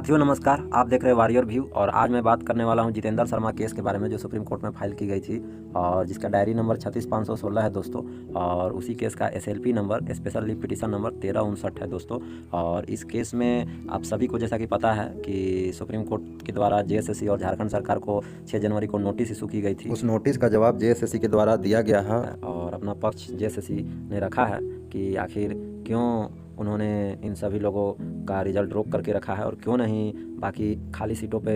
साथियों नमस्कार, आप देख रहे हैं वॉरियर व्यू। और आज मैं बात करने वाला हूं जितेंद्र शर्मा केस के बारे में, जो सुप्रीम कोर्ट में फाइल की गई थी और जिसका डायरी नंबर 36516 है दोस्तों। और उसी केस का SLP number, special leave petition number 1359 है दोस्तों। और इस केस में आप सभी को जैसा कि पता है कि सुप्रीम कोर्ट के द्वारा JSSC और झारखंड सरकार को 6 जनवरी को नोटिस इशू की गई थी। उस नोटिस का जवाब JSSC के द्वारा दिया गया है और अपना पक्ष JSSC ने रखा है कि आखिर क्यों उन्होंने इन सभी लोगों का रिजल्ट रोक करके रखा है और क्यों नहीं बाकी खाली सीटों पे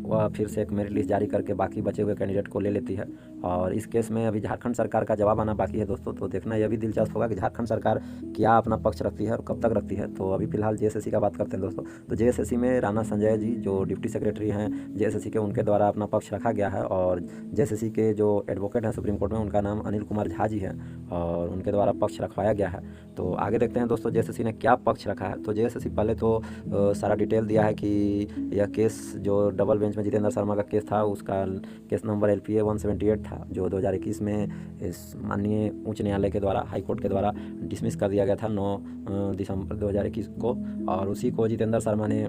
वह फिर से एक मेरिट लिस्ट जारी करके बाकी बचे हुए कैंडिडेट को ले लेती है। और इस केस में अभी झारखंड सरकार का जवाब आना बाकी है दोस्तों। तो देखना यह भी दिलचस्प होगा कि झारखंड सरकार क्या अपना पक्ष रखती है और कब तक रखती है। तो अभी फिलहाल JSSC का बात करते हैं दोस्तों। तो JSSC में राणा संजय जी जो डिप्टी सेक्रेटरी हैं JSSC के, उनके द्वारा अपना पक्ष रखा गया है। और JSSC के जो एडवोकेट हैं सुप्रीम कोर्ट में, उनका नाम अनिल कुमार झा जी है और उनके द्वारा पक्ष रखवाया गया है। तो आगे देखते हैं दोस्तों JSSC ने क्या पक्ष रखा है। तो JSSC पहले तो सारा डिटेल दिया है कि यह केस जो डबल बेंच में जितेंद्र शर्मा का केस था, उसका केस नंबर LPA 178 था, जो 2021 में इस माननीय उच्च न्यायालय के द्वारा, हाई कोर्ट के द्वारा डिसमिस कर दिया गया था 9 दिसंबर 2021 को। और उसी को जितेंद्र शर्मा ने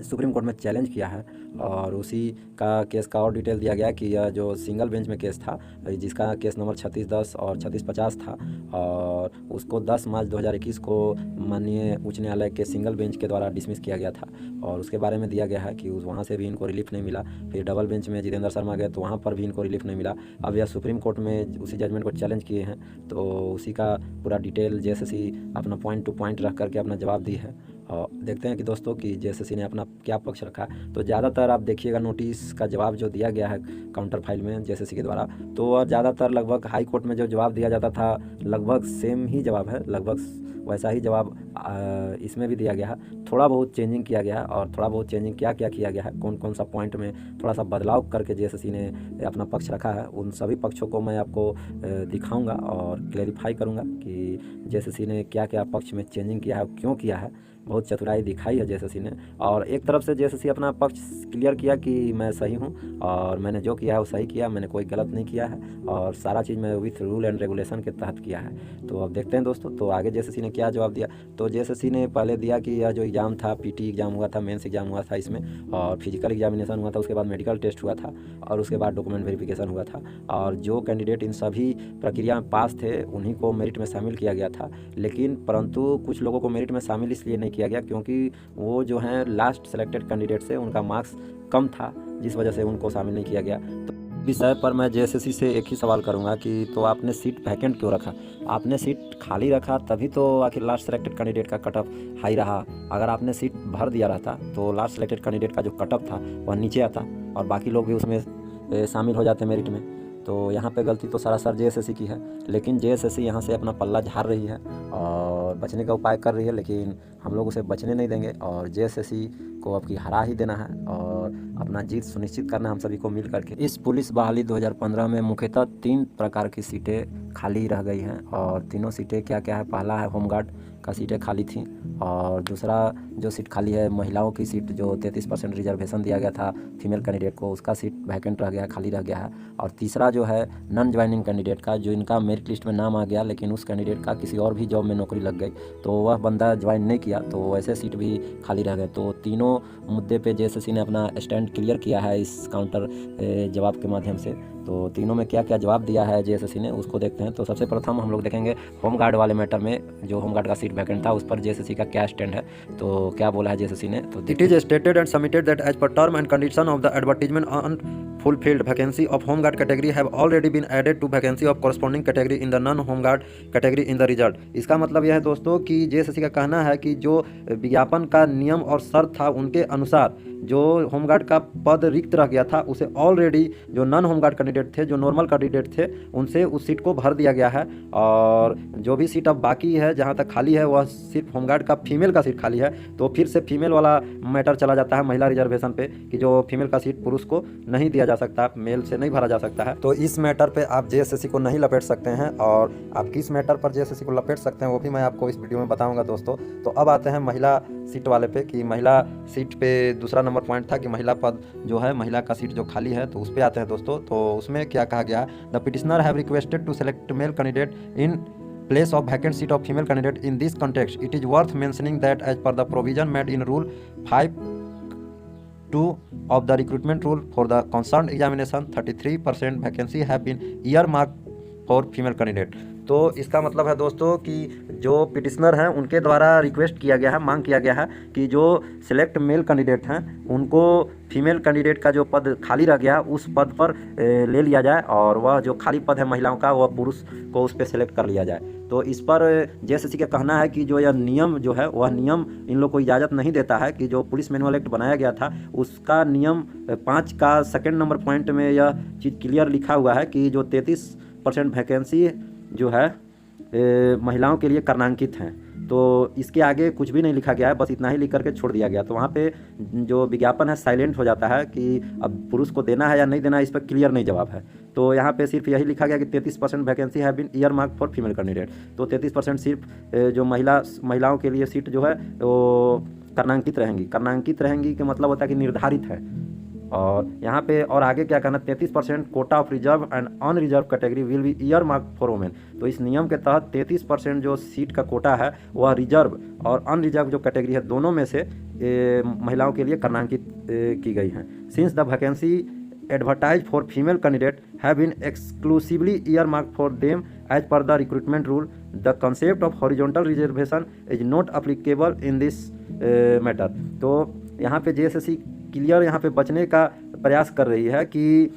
सुप्रीम कोर्ट में चैलेंज किया है। और उसी का केस का और डिटेल दिया गया कि यह जो सिंगल बेंच में केस था, जिसका केस नंबर 3610 और 3650 था, और उसको 10 मार्च 2021 को माननीय उच्च न्यायालय के सिंगल बेंच के द्वारा डिसमिस किया गया था। और उसके बारे में दिया गया है कि वहाँ से भी इनको रिलीफ नहीं मिला। फिर डबल बेंच में जितेंद्र शर्मा गए तो वहाँ पर भी इनको रिलीफ नहीं मिला। अब यह सुप्रीम कोर्ट में उसी जजमेंट को चैलेंज किए हैं। तो उसी का पूरा डिटेल JSSC अपना पॉइंट टू पॉइंट रख करके अपना जवाब दी है। और देखते हैं कि दोस्तों कि JSSC ने अपना क्या पक्ष रखा है। तो ज़्यादातर आप देखिएगा नोटिस का जवाब जो दिया गया है काउंटर फाइल में JSSC के द्वारा, तो वह ज़्यादातर लगभग हाई कोर्ट में जो जवाब दिया जाता था लगभग सेम ही जवाब है, लगभग वैसा ही जवाब इसमें भी दिया गया है। थोड़ा बहुत चेंजिंग किया गया है। और थोड़ा बहुत चेंजिंग क्या क्या किया गया है, कौन कौन सा पॉइंट में थोड़ा सा बदलाव करके JSSC ने अपना पक्ष रखा है, उन सभी पक्षों को मैं आपको दिखाऊंगा और क्लेरिफाई करूंगा कि JSSC ने क्या क्या पक्ष में चेंजिंग किया है, क्यों किया है। बहुत चतुराई दिखाई है JSSC ने। और एक तरफ से JSSC अपना पक्ष क्लियर किया कि मैं सही हूं और मैंने जो किया है वो सही किया, मैंने कोई गलत नहीं किया है और सारा चीज़ मैं विथ रूल एंड रेगुलेशन के तहत किया है। तो अब देखते हैं दोस्तों तो आगे JSSC ने क्या जवाब दिया। तो JSSC ने पहले दिया कि यह जो एग्ज़ाम था, PT एग्ज़ाम हुआ था, मेंस एग्ज़ाम हुआ था इसमें, और फिजिकल एग्जामिनेशन हुआ था, उसके बाद मेडिकल टेस्ट हुआ था और उसके बाद डॉक्यूमेंट वेरिफिकेशन हुआ था। और जो कैंडिडेट इन सभी प्रक्रिया में पास थे उन्हीं को मेरिट में शामिल किया गया था। लेकिन परंतु कुछ लोगों को मेरिट में शामिल इसलिए नहीं किया गया क्योंकि वो जो हैं लास्ट सेलेक्टेड कैंडिडेट से उनका मार्क्स कम था, जिस वजह से उनको शामिल नहीं किया गया। तो विषय पर मैं JSSC से एक ही सवाल करूंगा कि तो आपने सीट वैकेंट क्यों रखा? आपने सीट खाली रखा तभी तो आखिर लास्ट सेलेक्टेड कैंडिडेट का कट ऑफ हाई रहा। अगर आपने सीट भर दिया रहता तो लास्ट सेलेक्टेड कैंडिडेट का जो कट ऑफ था वह नीचे आता और बाकी लोग भी उसमें शामिल हो जाते मेरिट में। तो यहाँ पे गलती तो सरासर JSSC की है। लेकिन JSSC यहाँ से अपना पल्ला झाड़ रही है और बचने का उपाय कर रही है, लेकिन हम लोग उसे बचने नहीं देंगे और JSSC को अब की हरा ही देना है और अपना जीत सुनिश्चित करना हम सभी को मिल करके। इस पुलिस बहाली 2015 में मुख्यतः 3 प्रकार की सीटें खाली रह गई हैं और तीनों सीटें क्या क्या है। पहला है होमगार्ड का सीटें खाली थी और दूसरा जो सीट खाली है महिलाओं की सीट, जो 33% रिजर्वेशन दिया गया था फीमेल कैंडिडेट को, उसका सीट वैकेंट रह गया, खाली रह गया है। और तीसरा जो है नॉन ज्वाइनिंग कैंडिडेट का, जो इनका मेरिट लिस्ट में नाम आ गया लेकिन उस कैंडिडेट का किसी और भी जॉब में नौकरी लग गई तो वह बंदा ज्वाइन नहीं किया, तो वैसे सीट भी खाली रह गए। तो तीनों मुद्दे पे JSSC ने अपना स्टैंड क्लियर किया है इस काउंटर जवाब के माध्यम से। तो तीनों में क्या क्या जवाब दिया है JSSC ने उसको देखते हैं। तो सबसे प्रथम हम लोग देखेंगे होमगार्ड वाले मैटर में, जो होमगार्ड का सीट वैकेंट था उस पर JSSC का क्या स्टैंड है। तो क्या बोला है JSSC ने, तो it is stated and submitted that as per term and condition of the advertisement on fulfilled vacancy of home guard category have already been added to vacancy of corresponding category in the non home guard category in the result। इसका मतलब यह है दोस्तों कि JSSC का कहना है कि जो विज्ञापन का नियम और शर्त था उनके अनुसार जो होमगार्ड का पद रिक्त रह गया था उसे ऑलरेडी जो नॉन होमगार्ड कैंडिडेट थे, जो नॉर्मल कैंडिडेट थे, उनसे उस सीट को भर दिया गया है। और जो भी सीट अब बाकी है जहाँ तक खाली है वह सिर्फ होमगार्ड का फीमेल का सीट खाली है। तो फिर से फीमेल वाला मैटर चला जाता है महिला रिजर्वेशन पे कि जो फीमेल का सीट पुरुष को नहीं दिया जा सकता, मेल से नहीं भरा जा सकता है। तो इस मैटर पे आप JSSC को नहीं लपेट सकते हैं और आप किस मैटर पर JSSC को लपेट सकते हैं वो भी मैं आपको इस वीडियो में बताऊंगा दोस्तों। तो अब आते हैं महिला सीट वाले पे कि महिला सीट पे दूसरा नंबर पॉइंट था कि महिला पद जो है, महिला का सीट जो खाली है, तो उस पर आते हैं दोस्तों। तो उसमें क्या कहा गया, the petitioner have requested to select male candidate in place of vacant seat of female candidate in this context. It is worth mentioning that as per the provision made in Rule 5 2 of the recruitment rule for the concerned examination 33% vacancy have been earmarked for female candidate। तो इसका मतलब है दोस्तों कि जो petitioner हैं उनके द्वारा रिक्वेस्ट किया गया है, मांग किया गया है कि जो सिलेक्ट मेल कैंडिडेट हैं उनको फीमेल कैंडिडेट का जो पद खाली रह गया उस पद पर ले लिया जाए, और वह जो खाली पद है महिलाओं का वह पुरुष को उस पर सेलेक्ट कर लिया जाए। तो इस पर जेएसएससी का कहना है कि जो यह नियम जो है वह नियम इन लोग को इजाज़त नहीं देता है कि जो पुलिस मैनुअल एक्ट बनाया गया था उसका नियम 5 का सेकंड नंबर पॉइंट में यह चीज़ क्लियर लिखा हुआ है कि जो 33% वैकेंसी जो है महिलाओं के लिए कर्णांकित हैं। तो इसके आगे कुछ भी नहीं लिखा गया है, बस इतना ही लिख करके छोड़ दिया गया। तो वहाँ पे जो विज्ञापन है साइलेंट हो जाता है कि अब पुरुष को देना है या नहीं देना है, इस पर क्लियर नहीं जवाब है। तो यहाँ पे सिर्फ यही लिखा गया कि 33% vacancy have been earmark for female candidate. तो 33% सिर्फ जो महिलाओं के लिए सीट जो है वो कर्णांकित रहेंगी। कर्णांकित रहेंगी का मतलब होता है कि निर्धारित है। और यहाँ पे और आगे क्या कहना, 33% quota of reserve and unreserve category will be earmark for women. तो इस नियम के तहत 33% जो सीट का कोटा है वह रिजर्व और अनरिजर्व जो कैटेगरी है दोनों में से महिलाओं के लिए कर्णांकित की गई हैं। Since the vacancy advertise for female candidate have been exclusively earmark for them as per the recruitment rule, the concept of horizontal reservation is not applicable in this matter. तो यहाँ पे जेएसएससी क्लियर यहाँ पे बचने का प्रयास कर रही है कि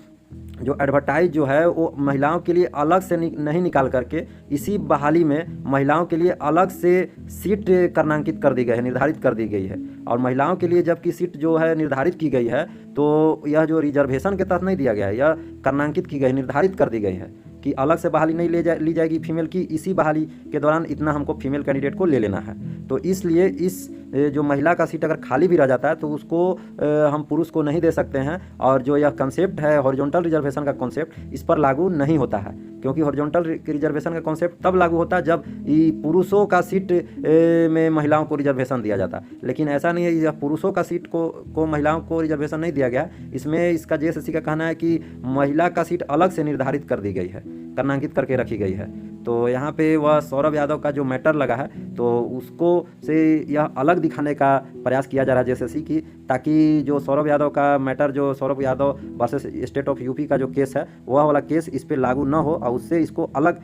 जो एडवर्टाइज जो है वो महिलाओं के लिए अलग से नहीं निकाल करके इसी बहाली में महिलाओं के लिए अलग से सीट कर्णांकित कर दी गई है, निर्धारित कर दी गई है। और महिलाओं के लिए जबकि सीट जो है निर्धारित की गई है तो यह जो रिजर्वेशन के तहत नहीं दिया गया है, यह कर्णांकित की गई, निर्धारित कर दी गई है कि अलग से बहाली नहीं ली जाएगी फीमेल की, इसी बहाली के दौरान इतना हमको फीमेल कैंडिडेट को ले लेना है। तो इसलिए इस जो महिला का सीट अगर खाली भी रह जाता है तो उसको हम पुरुष को नहीं दे सकते हैं। और जो यह कंसेप्ट है हॉरिजॉन्टल रिजर्वेशन का कॉन्सेप्ट, इस पर लागू नहीं होता है, क्योंकि हॉरिजॉन्टल रिजर्वेशन का कॉन्सेप्ट तब लागू होता है जब पुरुषों का सीट में महिलाओं को रिजर्वेशन दिया जाता है। लेकिन ऐसा नहीं है, यह पुरुषों का सीट को महिलाओं को रिजर्वेशन नहीं दिया गया। इसमें इसका जेएसएससी का कहना है कि महिला का सीट अलग से निर्धारित कर दी गई है, कर्णांकित करके रखी गई है। तो यहाँ पे वह सौरभ यादव का जो मैटर लगा है तो उसको से यह अलग दिखाने का प्रयास किया जा रहा है जेएसएससी की, ताकि जो सौरभ यादव का मैटर, जो Saurabh Yadav versus state of UP का जो केस है वह वाला केस इस पे लागू न हो और उससे इसको अलग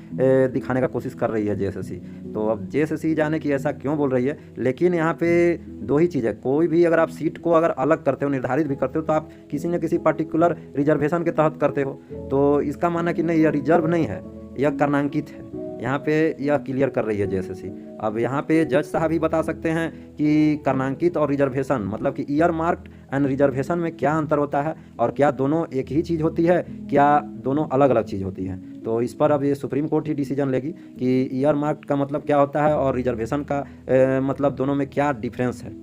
दिखाने का कोशिश कर रही है जेएसएससी। तो अब जेएसएससी जाने की ऐसा क्यों बोल रही है, लेकिन यहाँ पे दो ही चीज़ है। कोई भी अगर आप सीट को अगर अलग करते हो, निर्धारित भी करते हो, तो आप किसी न किसी पर्टिकुलर रिजर्वेशन के तहत करते हो। तो इसका मानना कि नहीं, यह रिजर्व नहीं है, यह कर्णांकित है। यहाँ पे यह क्लियर कर रही है जेएसएससी। अब यहाँ पे जज साहब ही बता सकते हैं कि कर्णांकित और रिजर्वेशन मतलब कि ईयर मार्क्ड एंड रिजर्वेशन में क्या अंतर होता है, और क्या दोनों एक ही चीज़ होती है, क्या दोनों अलग अलग चीज़ होती है। तो इस पर अब ये सुप्रीम कोर्ट ही डिसीजन लेगी कि ईयर मार्क्ड का मतलब क्या होता है और रिजर्वेशन का मतलब दोनों में क्या डिफरेंस है।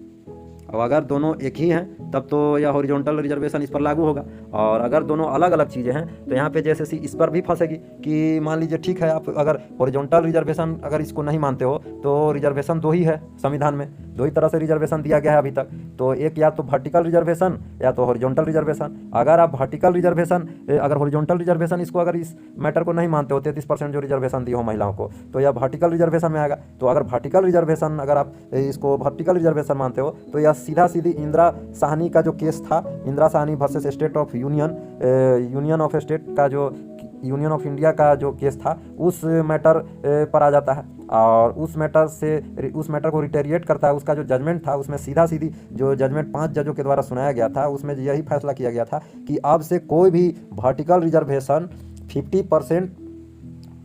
और अगर दोनों एक ही हैं तब तो यह हॉरिजॉन्टल रिजर्वेशन इस पर लागू होगा, और अगर दोनों अलग अलग चीज़ें हैं तो यहाँ पे जैसे इस पर भी फंसेगी कि मान लीजिए ठीक है, आप अगर हॉरिजॉन्टल रिजर्वेशन अगर इसको नहीं मानते हो तो रिजर्वेशन दो ही है संविधान में, दो ही तरह से रिजर्वेशन दिया गया है अभी तक। तो एक या तो वर्टिकल रिजर्वेशन या तो हॉरिजॉन्टल रिजर्वेशन। अगर आप वर्टिकल रिजर्वेशन अगर हॉरिजॉन्टल रिजर्वेशन इसको अगर इस मैटर को नहीं मानते हो, 33% जो रिजर्वेशन दी हो महिलाओं को, तो यह वर्टिकल रिजर्वेशन में आएगा। तो अगर वर्टिकल रिजर्वेशन अगर आप इसको वर्टिकल रिजर्वेशन मानते हो तो यह सीधा सीधी इंदिरा साहनी का जो केस था, Indira Sawhney versus state of union of state का जो यूनियन ऑफ इंडिया का जो केस था उस मैटर पर आ जाता है। और उस मैटर को रिटेरिएट करता है। उसका जो जजमेंट था उसमें सीधा सीधी जो जजमेंट 5 जजों के द्वारा सुनाया गया था उसमें यही फैसला किया गया था कि अब से कोई भी वर्टिकल रिजर्वेशन 50%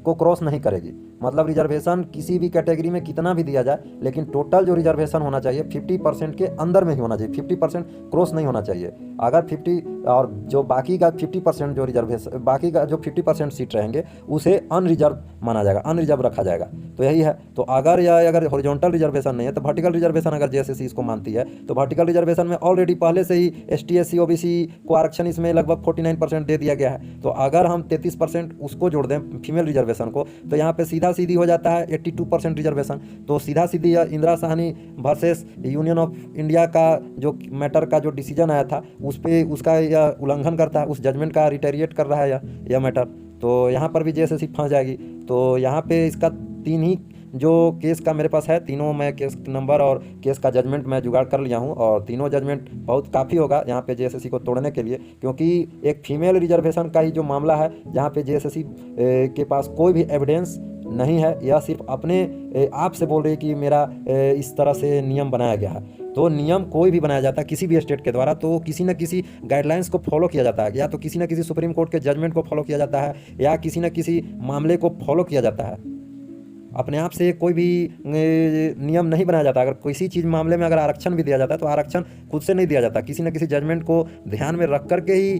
को क्रॉस नहीं करेगी। मतलब रिजर्वेशन किसी भी कैटेगरी में कितना भी दिया जाए, लेकिन टोटल जो रिजर्वेशन होना चाहिए 50% के अंदर में ही होना चाहिए, 50% क्रॉस नहीं होना चाहिए। अगर 50 और जो बाकी का 50% जो रिजर्वेशन, बाकी का जो 50% सीट रहेंगे उसे अनरिजर्व माना जाएगा, अनरिजर्व रखा जाएगा। तो यही है। तो अगर हॉरिजॉन्टल रिजर्वेशन नहीं है तो वर्टिकल रिजर्वेशन अगर जेएसएससी इसको मानती है तो वर्टिकल रिजर्वेशन में ऑलरेडी पहले से ही ST SC OBC को आरक्षण इसमें लगभग 49% दे दिया गया है। तो अगर हम 33% उसको जोड़ दें फीमेल रिजर्वेशन को तो यहाँ पे सीधी हो जाता है 82% रिजर्वेशन। तो सीधा सीधी Indira Sawhney versus union of India का जो मैटर का जो डिसीजन आया था उस पे उसका यह उल्लंघन करता है, उस जजमेंट का रिटेरिएट कर रहा है यह मैटर। तो यहाँ पर भी जेएसएससी फंस जाएगी। तो यहाँ पे इसका 3 ही जो केस का मेरे पास है, तीनों मैं केस नंबर और केस का जजमेंट मैं जुगाड़ कर लिया हूँ, और तीनों जजमेंट बहुत काफ़ी होगा यहाँ पे जेएसएससी को तोड़ने के लिए, क्योंकि एक फीमेल रिजर्वेशन का ही जो मामला है, जहाँ पे जेएसएससी के पास कोई भी एविडेंस नहीं है, यह सिर्फ अपने आप से बोल रही है कि मेरा इस तरह से नियम बनाया गया है। तो नियम कोई भी बनाया जाता है किसी भी स्टेट के द्वारा, तो किसी न किसी गाइडलाइंस को फॉलो किया जाता है, या तो किसी न किसी सुप्रीम कोर्ट के जजमेंट को फॉलो किया जाता है, या किसी न किसी मामले को फॉलो किया जाता है। अपने आप से कोई भी नियम नहीं बनाया जाता। अगर किसी चीज़ मामले में अगर आरक्षण भी दिया जाता है तो आरक्षण खुद से नहीं दिया जाता, किसी न किसी जजमेंट को ध्यान में रख करके ही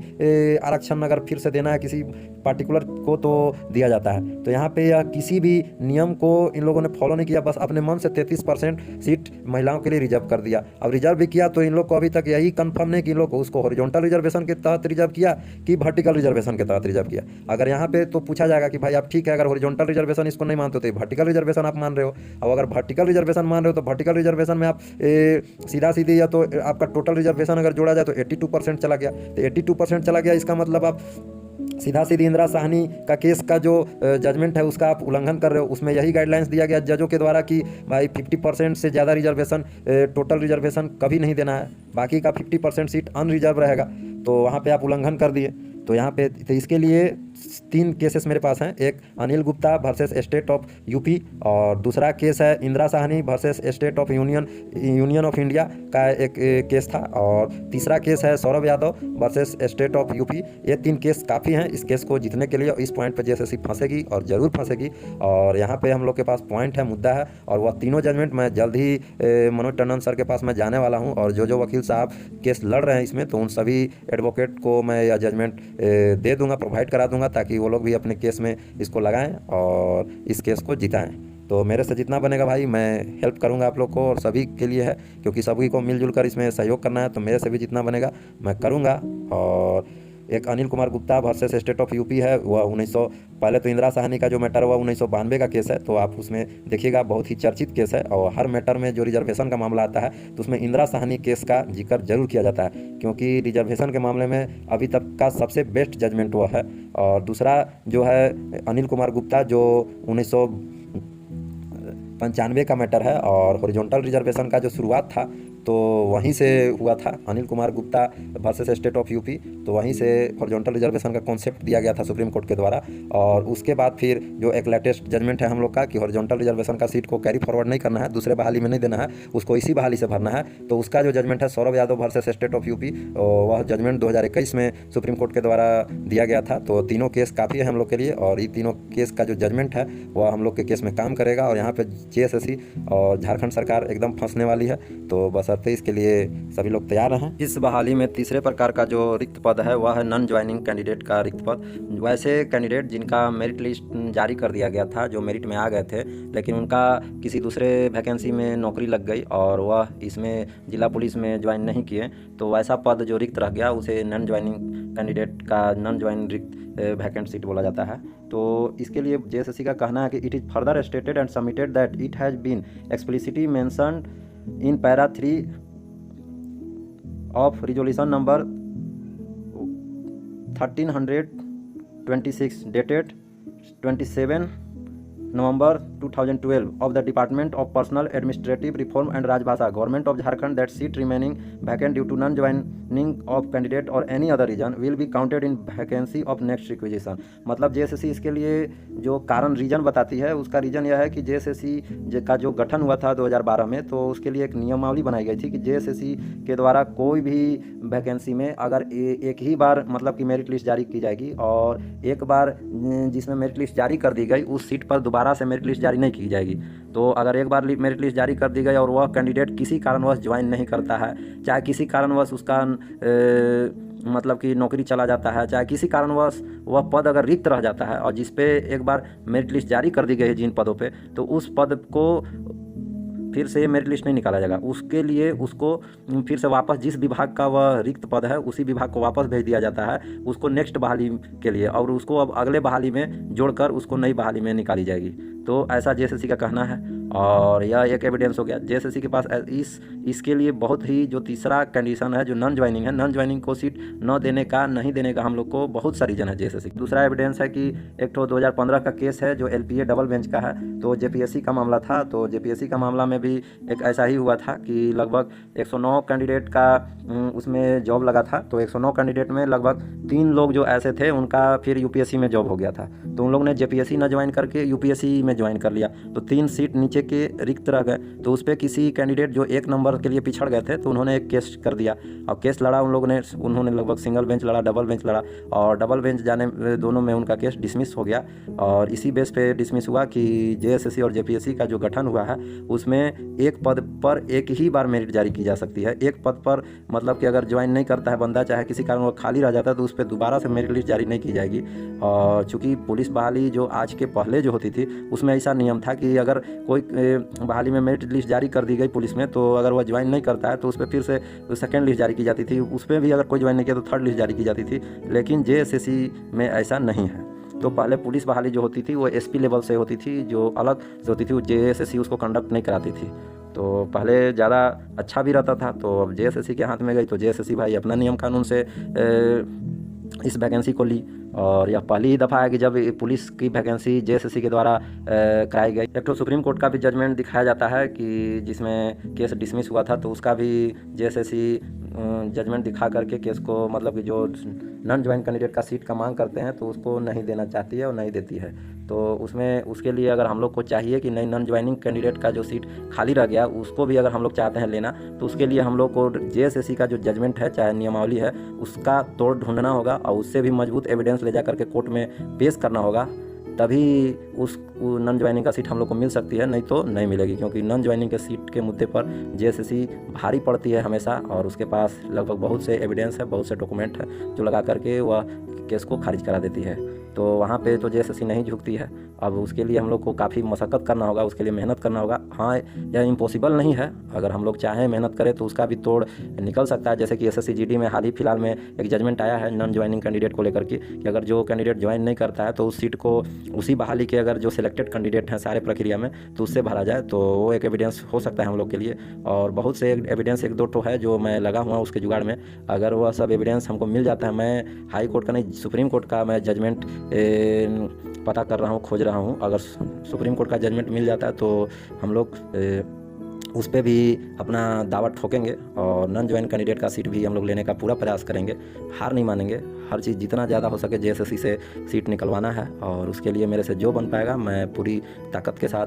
आरक्षण अगर फिर से देना है किसी पार्टिकुलर को तो दिया जाता है। तो यहाँ पे यह किसी भी नियम को इन लोगों ने फॉलो नहीं किया, बस अपने मन से 33% सीट महिलाओं के लिए रिजर्व कर दिया। अब रिजर्व भी किया तो इन लोग को अभी तक यही कंफर्म नहीं कि इन लोग को उसको हॉरिजॉन्टल रिजर्वेशन के तहत रिजर्व किया कि वर्टिकल रिजर्वेशन के तहत रिजर्व किया। अगर यहाँ पे तो पूछा जाएगा कि भाई आप ठीक है, अगर हॉरिजॉन्टल रिजर्वेशन इसको नहीं मानते तो वर्टिकल रिजर्वेशन आप मान रहे हो। अब अगर वर्टिकल रिजर्वेशन मान रहे हो तो वर्टिकल रिजर्वेशन में आप सीधा सीधी या तो आपका टोटल रिजर्वेशन अगर जोड़ा जाए तो 82% चला गया। तो 82% चला गया, इसका मतलब आप सीधा सीधी इंदिरा साहनी का केस का जो जजमेंट है उसका आप उल्लंघन कर रहे हो। उसमें यही गाइडलाइंस दिया गया जजों के द्वारा कि भाई 50% से ज़्यादा रिजर्वेशन, टोटल रिजर्वेशन कभी नहीं देना है, बाकी का 50% सीट अनरिजर्व रहेगा। तो वहाँ पे आप उल्लंघन कर दिए। तो यहाँ पे तो इसके लिए 3 केसेस मेरे पास हैं। एक Anil Gupta versus state of UP, और दूसरा केस है Indira Sawhney versus state of union of India का एक केस था, और तीसरा केस है Saurabh Yadav versus state of UP. ये 3 केस काफ़ी हैं इस केस को जीतने के लिए। इस पॉइंट पे जेएसएससी फंसेगी और ज़रूर फंसेगी, और यहाँ पे हम लोग के पास पॉइंट है, मुद्दा है, और वह तीनों जजमेंट मैं जल्द ही मनोज टंडन सर के पास मैं जाने वाला हूँ। और जो वकील साहब केस लड़ रहे हैं इसमें, तो उन सभी एडवोकेट को मैं यह जजमेंट दे दूंगा, प्रोवाइड करा दूंगा, ताकि वो लोग भी अपने केस में इसको लगाएं और इस केस को जिताएं। तो मेरे से जितना बनेगा भाई मैं हेल्प करूंगा आप लोग को, और सभी के लिए है, क्योंकि सभी को मिलजुल कर इसमें सहयोग करना है। तो मेरे से भी जितना बनेगा मैं करूंगा। और एक Anil Kumar Gupta versus state of UP है, वह 1900, पहले तो इंदिरा साहनी का जो मैटर हुआ 1992 का केस है, तो आप उसमें देखिएगा बहुत ही चर्चित केस है। और हर मैटर में जो रिजर्वेशन का मामला आता है तो उसमें इंदिरा साहनी केस का जिक्र जरूर किया जाता है, क्योंकि रिजर्वेशन के मामले में अभी तक का सबसे बेस्ट जजमेंट हुआ है। और दूसरा जो है अनिल कुमार गुप्ता, जो 1995 का मैटर है, और हॉरिजॉन्टल रिजर्वेशन का जो शुरुआत था तो वहीं से हुआ था, Anil Kumar Gupta versus state of UP. तो वहीं से हॉरिजॉन्टल रिजर्वेशन का कॉन्सेप्ट दिया गया था सुप्रीम कोर्ट के द्वारा। और उसके बाद फिर जो एक लेटेस्ट जजमेंट है हम लोग का कि हॉरिजॉन्टल रिजर्वेशन का सीट को कैरी फॉरवर्ड नहीं करना है, दूसरे बहाली में नहीं देना है, उसको इसी बहाली से भरना है। तो उसका जो जजमेंट है Saurabh Yadav versus state of UP, वह जजमेंट 2021 में सुप्रीम कोर्ट के द्वारा दिया गया था। तो तीनों केस काफ़ी है हम लोग के लिए, और ये तीनों केस का जो जजमेंट है वह हम लोग के केस में काम करेगा। और यहाँ पर जेएसएससी और झारखंड सरकार एकदम फंसने वाली है। तो बस इसके लिए सभी लोग तैयार हैं। इस बहाली में तीसरे प्रकार का जो रिक्त पद है वह है नॉन ज्वाइनिंग कैंडिडेट का रिक्त पद। वैसे कैंडिडेट जिनका मेरिट लिस्ट जारी कर दिया गया था, जो मेरिट में आ गए थे, लेकिन उनका किसी दूसरे वैकेंसी में नौकरी लग गई और वह इसमें जिला पुलिस में ज्वाइन नहीं किए, तो वैसा पद जो रिक्त रह गया उसे नॉन ज्वाइनिंग कैंडिडेट का नॉन ज्वाइन रिक्त वैकेंट सीट बोला जाता है। तो इसके लिए जेएसएससी का कहना है कि it is further stated and submitted that it has been explicitly mentioned in para 3 of resolution number 1326 dated 27 November 2012 of the Department of Personal Administrative Reform and Rajbhasha, Government of Jharkhand, that seat remaining vacant due to non-joining of candidate or any other reason will be counted in vacancy of next requisition। मतलब JSSC इसके लिए जो reason बताती है, उसका reason यह है कि जेएसएससी का जो गठन हुआ था 2012 में, तो उसके लिए एक नियमावली बनाई गई थी कि जेएसएससी के द्वारा कोई भी वैकेंसी में अगर एक ही बार मतलब कि मेरिट लिस्ट जारी की जाएगी, और एक बार जिसमें मेरिट लिस्ट जारी कर दी गई उस सीट पर दोबारा से मेरिट लिस्ट जारी नहीं की जाएगी। तो अगर एक बार मेरिट लिस्ट जारी कर दी गई और वह कैंडिडेट किसी कारणवश ज्वाइन नहीं करता है, चाहे किसी कारणवश उसका मतलब कि नौकरी चला जाता है, चाहे किसी कारणवश वह पद अगर रिक्त रह जाता है, और जिस पे एक बार मेरिट लिस्ट जारी कर दी गई है जिन पदों पे, तो उस पद को फिर से मेरिट लिस्ट नहीं निकाला जाएगा। उसके लिए उसको फिर से वापस जिस विभाग का वह रिक्त पद है उसी विभाग को वापस भेज दिया जाता है उसको नेक्स्ट बहाली के लिए, और उसको अब अगले बहाली में जोड़कर उसको नई बहाली में निकाली जाएगी। तो ऐसा जेएसएससी का कहना है। और यह एक एविडेंस हो गया। जेएसएससी के पास इसके लिए बहुत ही जो तीसरा कंडीशन है जो नॉन ज्वाइनिंग है, नॉन ज्वाइनिंग को सीट न देने का, नहीं देने का हम लोग को बहुत सा रीजन है जेएसएससी। दूसरा एविडेंस है कि एक तो 2015 का केस है जो एलपीए डबल बेंच का है, तो जेपीएससी का मामला था। तो जेपीएससी का मामला में भी एक ऐसा ही हुआ था कि लगभग 109 कैंडिडेट का उसमें जॉब लगा था। तो 109 कैंडिडेट में लगभग 3 लोग जो ऐसे थे उनका फिर यूपीएससी में जॉब हो गया था, तो उन लोग ने जेपीएससी न ज्वाइन करके यूपीएससी में ज्वाइन कर लिया। तो 3 सीट नीचे के रिक्त रह गए। तो उस पर किसी कैंडिडेट जो 1 नंबर के लिए पिछड़ गए थे तो उन्होंने एक केस कर दिया और केस लड़ा उन्होंने लगभग सिंगल बेंच लड़ा, डबल बेंच लड़ा, और डबल बेंच जाने दोनों में उनका केस डिसमिस हो गया। और इसी बेस पे डिसमिस हुआ कि जेएसएससी और जेपीएससी का जो गठन हुआ है उसमें एक पद पर एक ही बार मेरिट जारी की जा सकती है। एक पद पर मतलब कि अगर ज्वाइन नहीं करता है बंदा, चाहे किसी कारण वो खाली रह जाता है, तो उस पर दोबारा से मेरिट लिस्ट जारी नहीं की जाएगी। और चूँकि पुलिस बहाली जो आज के पहले जो होती थी उसमें ऐसा नियम था कि अगर कोई बहाली में मेरिट लिस्ट जारी कर दी गई पुलिस में, तो अगर वह ज्वाइन नहीं करता है तो उस पर फिर से सेकेंड लिस्ट जारी की जाती थी। उस पर भी अगर कोई ज्वाइन नहीं किया तो थर्ड लिस्ट जारी की जाती थी। लेकिन जेएसएससी में ऐसा नहीं है। तो पहले पुलिस बहाली जो होती थी वो एसपी लेवल से होती थी, जो अलग से होती थी, जेएसएससी उसको कंडक्ट नहीं कराती थी। तो पहले ज़्यादा अच्छा भी रहता था, तो अब जेएसएससी के हाथ में गई तो जेएसएससी भाई अपना नियम कानून से इस वैकेंसी को ली। और यह पहली ही दफ़ा है कि जब पुलिस की वैकेंसी जेएसएससी के द्वारा कराई गई। एक तो सुप्रीम कोर्ट का भी जजमेंट दिखाया जाता है कि जिसमें केस डिसमिस हुआ था, तो उसका भी जेएसएससी जजमेंट दिखा करके केस को, मतलब कि जो नॉन ज्वाइन कैंडिडेट का सीट का मांग करते हैं तो उसको नहीं देना चाहती है और नहीं देती है। तो उसमें उसके लिए अगर हम लोग को चाहिए कि नहीं, नॉन ज्वाइनिंग कैंडिडेट का जो सीट खाली रह गया उसको भी अगर हम लोग चाहते हैं लेना, तो उसके लिए हम लोग को जेएसएससी का जो जजमेंट है, चाहे नियमावली है, उसका तोड़ ढूंढना होगा और उससे भी मजबूत एविडेंस ले जा करके कोर्ट में पेश करना होगा, तभी उस नॉन ज्वाइनिंग का सीट हम लोग को मिल सकती है, नहीं तो नहीं मिलेगी। क्योंकि नॉन ज्वाइनिंग के सीट के मुद्दे पर जेएसएससी भारी पड़ती है हमेशा, और उसके पास लगभग बहुत से एविडेंस है, बहुत से डॉक्यूमेंट है जो लगा करके वह केस को खारिज करा देती है। तो वहाँ पे तो जेएसएससी नहीं झुकती है। अब उसके लिए हम लोग को काफ़ी मशक्क़त करना होगा, उसके लिए मेहनत करना होगा। हाँ, यह इम्पॉसिबल नहीं है, अगर हम लोग चाहें मेहनत करें तो उसका भी तोड़ निकल सकता है। जैसे कि एसएससी जीडी में हाल ही फिलहाल में एक जजमेंट आया है नॉन ज्वाइनिंग कैंडिडेट को लेकर के कि अगर जो कैंडिडेट ज्वाइन नहीं करता है तो उस सीट को उसी बहाली के अगर जो सिलेक्टेड कैंडिडेट हैं सारे प्रक्रिया में तो उससे भरा जाए, तो वो एक एविडेंस हो सकता है हम लोग के लिए। और बहुत से एविडेंस, 1-2 ठो है जो मैं लगा हुआ उसके जुगाड़ में। अगर वह सब एविडेंस हमको मिल जाता है, मैं हाई कोर्ट का नहीं सुप्रीम कोर्ट का मैं जजमेंट पता कर रहा हूँ, खोज रहा हूँ। अगर सुप्रीम कोर्ट का जजमेंट मिल जाता है तो हम लोग उस पर भी अपना दावा ठोकेंगे और नॉन ज्वाइन कैंडिडेट का सीट भी हम लोग लेने का पूरा प्रयास करेंगे, हार नहीं मानेंगे। हर चीज़ जितना ज़्यादा हो सके जेएसएससी से सीट निकलवाना है, और उसके लिए मेरे से जो बन पाएगा मैं पूरी ताकत के साथ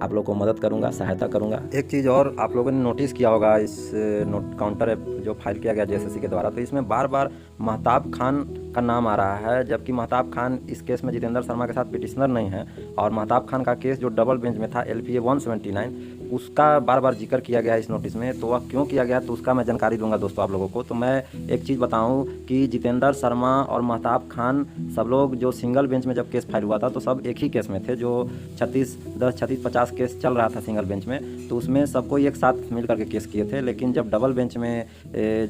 आप लोग को मदद करूंगा, सहायता करूंगा। एक चीज़ और आप लोगों ने नोटिस किया होगा, इस नोट काउंटर जो फाइल किया गया जेएसएससी के द्वारा, तो इसमें बार बार महताब खान का नाम आ रहा है, जबकि महताब खान इस केस में जितेंद्र शर्मा के साथ पिटिशनर नहीं है। और महताब खान का केस जो डबल बेंच में था एलपीए 179, उसका बार बार जिक्र किया गया है इस नोटिस में। तो वह क्यों किया गया तो उसका मैं जानकारी दूंगा दोस्तों आप लोगों को। तो मैं एक चीज़ बताऊं कि जितेंद्र शर्मा और महताब खान सब लोग जो सिंगल बेंच में जब केस फाइल हुआ था तो सब एक ही केस में थे, जो 36-10-36-50 केस चल रहा था सिंगल बेंच में, तो उसमें सबको एक साथ मिल करके केस किए थे। लेकिन जब डबल बेंच में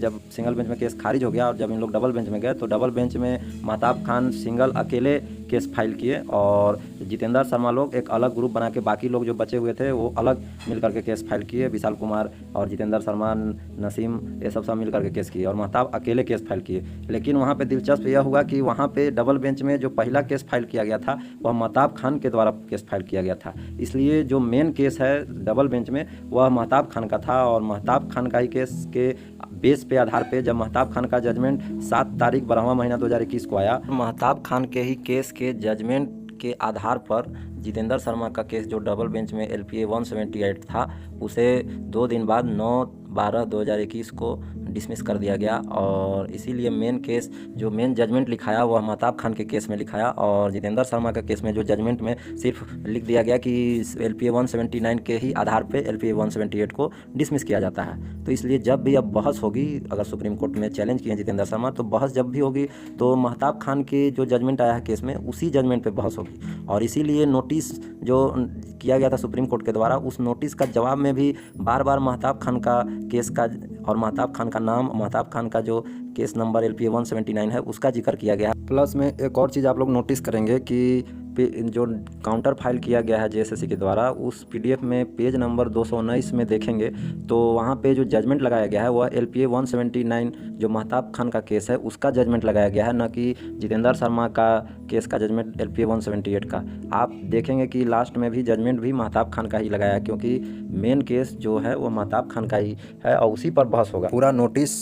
जब सिंगल बेंच में केस खारिज हो गया और जब इन लोग डबल बेंच में गए तो डबल बेंच में महताब खान सिंगल अकेले केस फाइल किए और जितेंद्र शर्मा लोग एक अलग ग्रुप बना के बाकी लोग जो बचे हुए थे वो अलग मिल करके केस फाइल किए। विशाल कुमार और जितेंद्र शर्मा, नसीम, ये सब मिल करके केस किए और महताब अकेले केस फाइल किए। लेकिन वहाँ पे दिलचस्प यह हुआ कि वहाँ पे डबल बेंच में जो पहला केस फाइल किया गया था वह महताब खान के द्वारा केस फाइल किया गया था, इसलिए जो मेन केस है डबल बेंच में वह महताब खान का था। और महताब खान का ही केस के बेस पे आधार पे जब महताब खान का जजमेंट 7 तारीख 12वां महीना 2021 को आया, महताब खान के ही केस के जजमेंट के आधार पर जितेंद्र शर्मा का केस जो डबल बेंच में एलपीए 178 था उसे 2 दिन बाद 9/12/2021 को डिसमिस कर दिया गया। और इसीलिए मेन केस जो मेन जजमेंट लिखाया वह महताब खान के केस में लिखाया और जितेंद्र शर्मा के केस में जो जजमेंट में सिर्फ लिख दिया गया कि एलपीए 179 के ही आधार पे एलपीए 178 को डिसमिस किया जाता है। तो इसलिए जब भी अब बहस होगी, अगर सुप्रीम कोर्ट में चैलेंज किए जितेंद्र शर्मा, तो बहस जब भी होगी तो महताब खान के जो जजमेंट आया है केस में उसी जजमेंट पर बहस होगी। और इसीलिए नोटिस जो किया गया था सुप्रीम कोर्ट के द्वारा, उस नोटिस का जवाब में भी बार बार महताब खान का केस का और महताब खान का नाम, महताब खान का जो केस नंबर एलपीए 179 है उसका जिक्र किया गया। प्लस में एक और चीज़ आप लोग नोटिस करेंगे कि जो काउंटर फाइल किया गया है जेएसएससी के द्वारा, उस पीडीएफ में पेज नंबर 219 में देखेंगे तो वहाँ पे जो जजमेंट लगाया गया है वह LPA 179 जो महताब खान का केस है उसका जजमेंट लगाया गया है, न कि जितेंद्र शर्मा का केस का जजमेंट LPA 178 का। आप देखेंगे कि लास्ट में भी जजमेंट भी महताब खान का ही लगाया है, क्योंकि मेन केस जो है वो महताब खान का ही है और उसी पर बहस होगा। पूरा नोटिस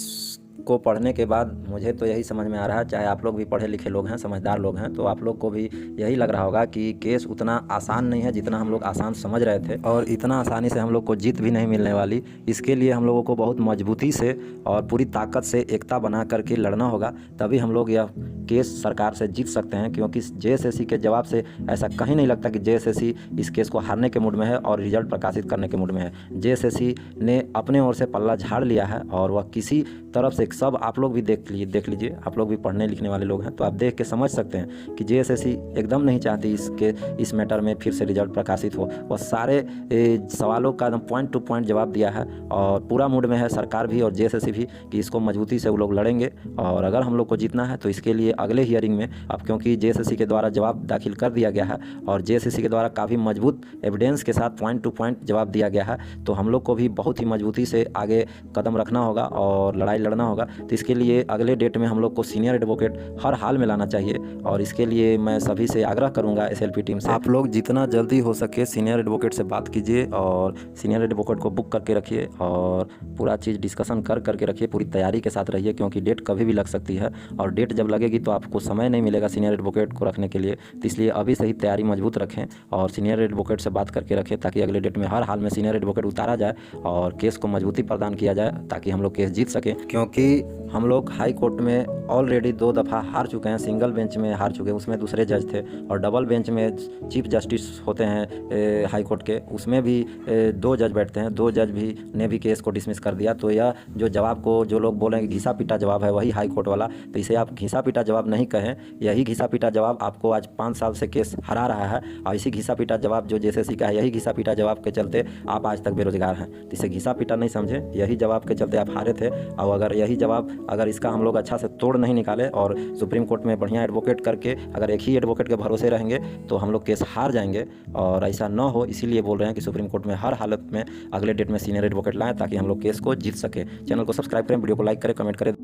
को पढ़ने के बाद मुझे तो यही समझ में आ रहा है, चाहे आप लोग भी पढ़े लिखे लोग हैं, समझदार लोग हैं, तो आप लोग को भी यही लग रहा होगा कि केस उतना आसान नहीं है जितना हम लोग आसान समझ रहे थे, और इतना आसानी से हम लोग को जीत भी नहीं मिलने वाली। इसके लिए हम लोगों को बहुत मजबूती से और पूरी ताकत से एकता बना करके लड़ना होगा, तभी हम लोग यह केस सरकार से जीत सकते हैं। क्योंकि जेएसएससी के जवाब से ऐसा कहीं नहीं लगता कि जेएसएससी इस केस को हारने के मूड में है और रिजल्ट प्रकाशित करने के मूड में है। जेएसएससी ने अपने ओर से पल्ला झाड़ लिया है और वह किसी तरफ से, सब आप लोग भी देख लीजिए, आप लोग भी पढ़ने लिखने वाले लोग हैं तो आप देख के समझ सकते हैं कि जेएसएससी एकदम नहीं चाहती इस मैटर में फिर से रिजल्ट प्रकाशित हो। वह सारे सवालों का एकदम पॉइंट टू पॉइंट जवाब दिया है और पूरा मूड में है सरकार भी और जेएसएससी भी कि इसको मजबूती से वो लोग लड़ेंगे। और अगर हम लोग को जीतना है तो इसके लिए अगले हियरिंग में, अब क्योंकि जेएसएससी के द्वारा जवाब दाखिल कर दिया गया है और जेएसएससी के द्वारा काफ़ी मजबूत एविडेंस के साथ पॉइंट टू पॉइंट जवाब दिया गया है, तो हम लोग को भी बहुत ही मजबूती से आगे कदम रखना होगा और लड़ाई लड़ना होगा। तो इसके लिए अगले डेट में हम लोग को सीनियर एडवोकेट हर हाल में लाना चाहिए और इसके लिए मैं सभी से आग्रह करूंगा एसएलपी टीम से, आप लोग जितना जल्दी हो सके सीनियर एडवोकेट से बात कीजिए और सीनियर एडवोकेट को बुक करके रखिए और पूरा चीज़ डिस्कशन करके रखिए, पूरी तैयारी के साथ रहिए, क्योंकि डेट कभी भी लग सकती है और डेट जब लगेगी तो आपको समय नहीं मिलेगा सीनियर एडवोकेट को रखने के लिए। तो इसलिए अभी से ही तैयारी मजबूत रखें और सीनियर एडवोकेट से बात करके रखें ताकि अगले डेट में हर हाल में सीनियर एडवोकेट उतारा जाए और केस को मजबूती प्रदान किया जाए ताकि हम लोग केस जीत सकें। क्योंकि हम लोग हाई कोर्ट में ऑलरेडी 2 दफ़ा हार चुके हैं, सिंगल बेंच में हार चुके हैं, उसमें दूसरे जज थे, और डबल बेंच में चीफ जस्टिस होते हैं हाई कोर्ट के, उसमें भी 2 जज बैठते हैं, 2 जज भी ने भी केस को डिसमिस कर दिया। तो यह जो जवाब को जो लोग बोलेंगे घिसा पीटा जवाब है वही हाई कोर्ट वाला, तो इसे आप घिसा पीटा जवाब नहीं कहें, यही घिसा पीटा जवाब आपको आज 5 साल से केस हरा रहा है और इसी घिसा पीटा जवाब जो जेएसएससी का है, यही घिसा पीटा जवाब के चलते आप आज तक बेरोजगार हैं। तो इसे घिसा पीटा नहीं समझें, यही जवाब के चलते आप हारे थे और अगर यही जवाब, अगर इसका हम लोग अच्छा से तोड़ नहीं निकाले और सुप्रीम कोर्ट में बढ़िया एडवोकेट करके अगर एक ही एडवोकेट के भरोसे रहेंगे तो हम लोग केस हार जाएंगे और ऐसा ना हो, इसीलिए बोल रहे हैं कि सुप्रीम कोर्ट में हर हालत में अगले डेट में सीनियर एडवोकेट लाएं ताकि हम लोग केस को जीत सके। चैनल को सब्सक्राइब करें, वीडियो को लाइक करें, कमेंट करें।